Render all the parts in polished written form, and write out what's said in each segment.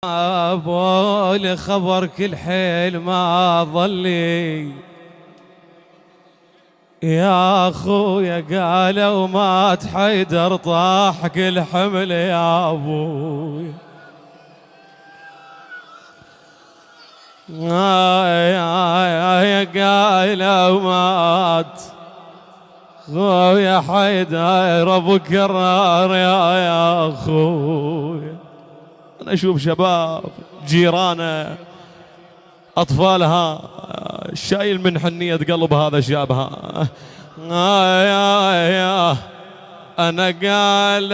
ابو الخبر كل حيل ما ظلي يا اخويا، قالوا مات حيدر طاح كل حمل يا ابوي. يا قالوا مات خويا حيدر ابو كرار يا اخويا. أنا أشوف شباب جيرانه أطفالها شايل من حنية قلب هذا شابها. أنا قال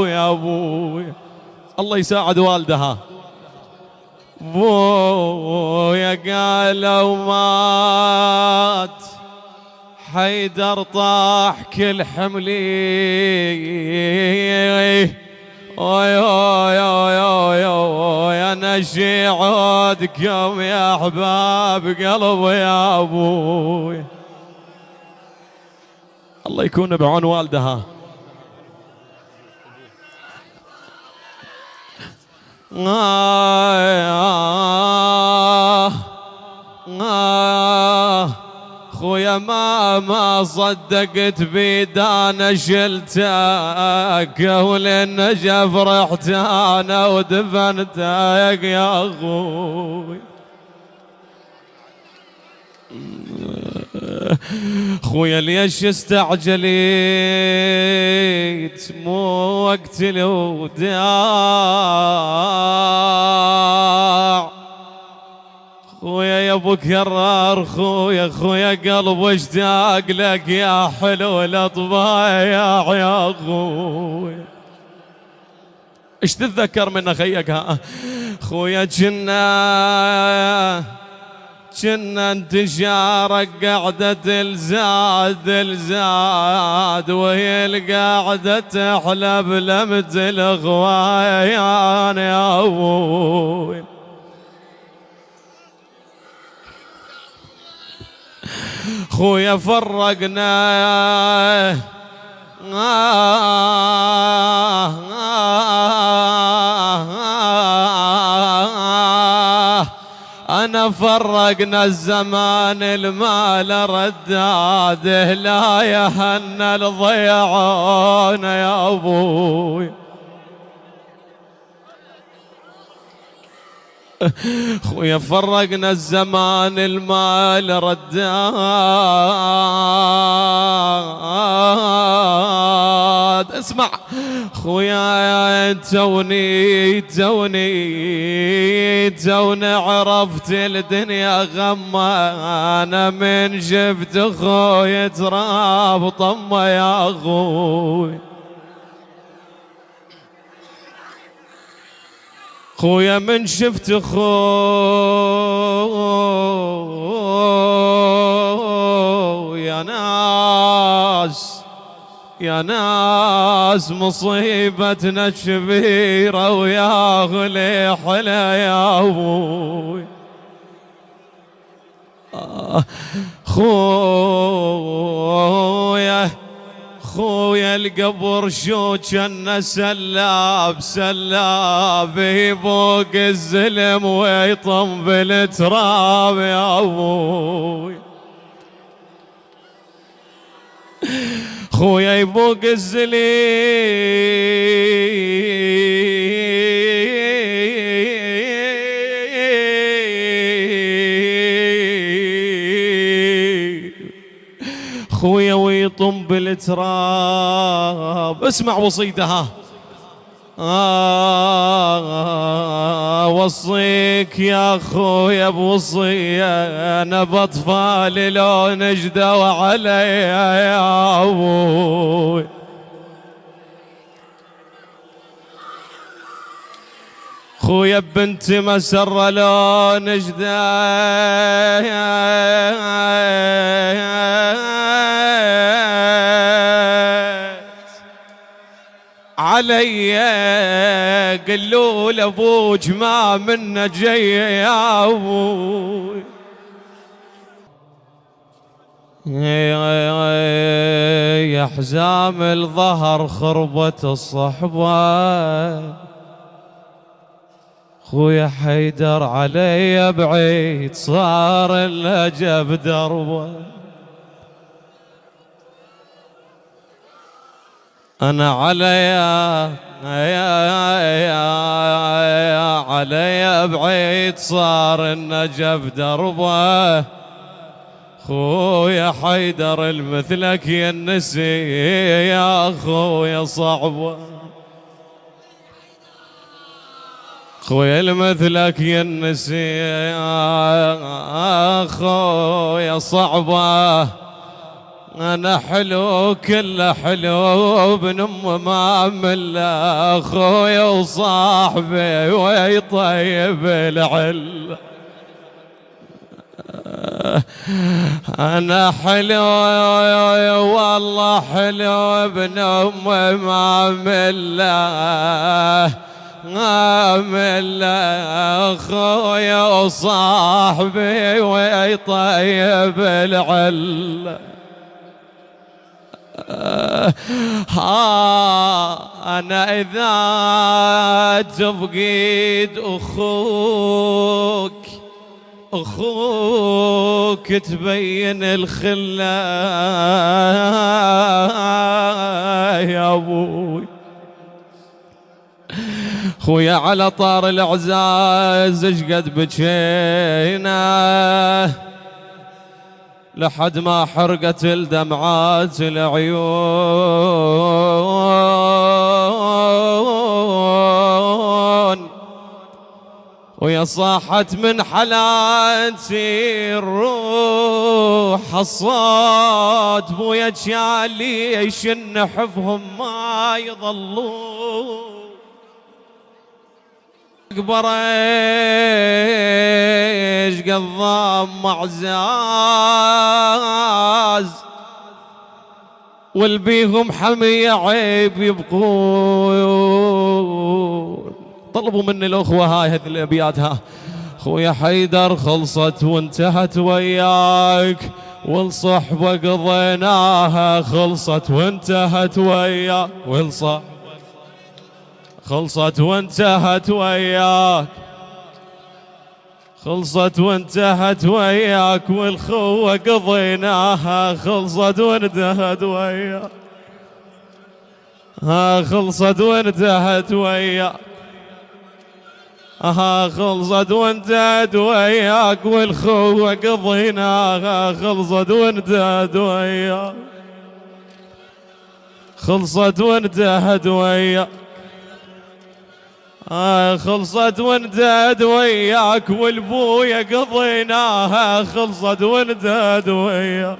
يا أبوي الله يساعد والدها. بويا قالوا مات حيدر طاح كل حملي. انا شي عودكم يا احباب قلبي يا ابوي. الله يكون بعون والدها. خويا ما صدقت بيدانا شلتك وللنجف رحت انا ودفنتك يا اخوي. خويا ليش استعجليت مو وقت الوداع. خويا يا ابو كرار خويا قلب اشتاق لك يا حلو الاطباع يا خويا. ايش تتذكر من خيك خويا؟ كنا انتشارك قعدة الزاد وهي القعدة تحلى بلمة الغوايان يا ابوي. خويا فرقنا أنا فرقنا الزمان المال رداده لا يهن الضيعون يا أبوي. خويا فرقنا الزمان المال رداد. اسمع خويا توني عرفت الدنيا غمة. انا من شفت خويا تراب طمة يا اخوي. خويا من شفت يا ناس مصيبتنا كبيرة ويا غلي حلا يا ابوي. خويا القبر شو جنة سلاب يبوق الزلم ويطم بالتراب يا ابوي. خويا يبوق خويا ويطم بالتراب. اسمع وصيتها وصيك يا خويا بوصية. انا باطفالي لو نجدوا علي يا ابوي. خويا بنت مسرة لو نجدوا علي قلوا لابوج ما منا جاي يا ابوي. يا حزام الظهر خربت الصحبة، خويا حيدر علي بعيد صار النجف دربه. أنا علي بعيد صار النجف دربه، خويا حيدر المثلك ينسي يا خويا صعبه، خويا المثلك ينسي يا خويا صعبه. أنا حلو كله حلو ابن أم ما مله، خويا وصاحبي ويطيب العل. أنا حلو والله حلو ابن أم ما مله، مله خويا وصاحبي ويطيب العل. أنا إذا تفقد أخوك تبين الخلة يا أبوي. خويا على طار الأعزاز اش قد بجينا لحد ما حرقت الدمعات العيون، ويا صاحت من حالاتي الروح الصوت، بويا جالي يشن حبهم ما يظلون. اكبر ايش قضام معزاز، والبيهم حمية عيب يبقون. طلبوا مني الاخوة هاي هذه الابيات ها. خويا حيدر خلصت وانتهت وياك، والصحبة قضيناها خلصت وانتهت وياك، خلصت وانتهت وياك، خلصت وانتهت وياك، والخوة قضيناها خلصت وانتهت وياك، خلصت وانتهت وياك، خلصت وانتهت وياك، والخوة قضيناها خلصت وانتهت وياك، خلصت وانتهت وياك، خلصت وانتهت وياك، والبويا قضيناها خلصت وانتهت وياك.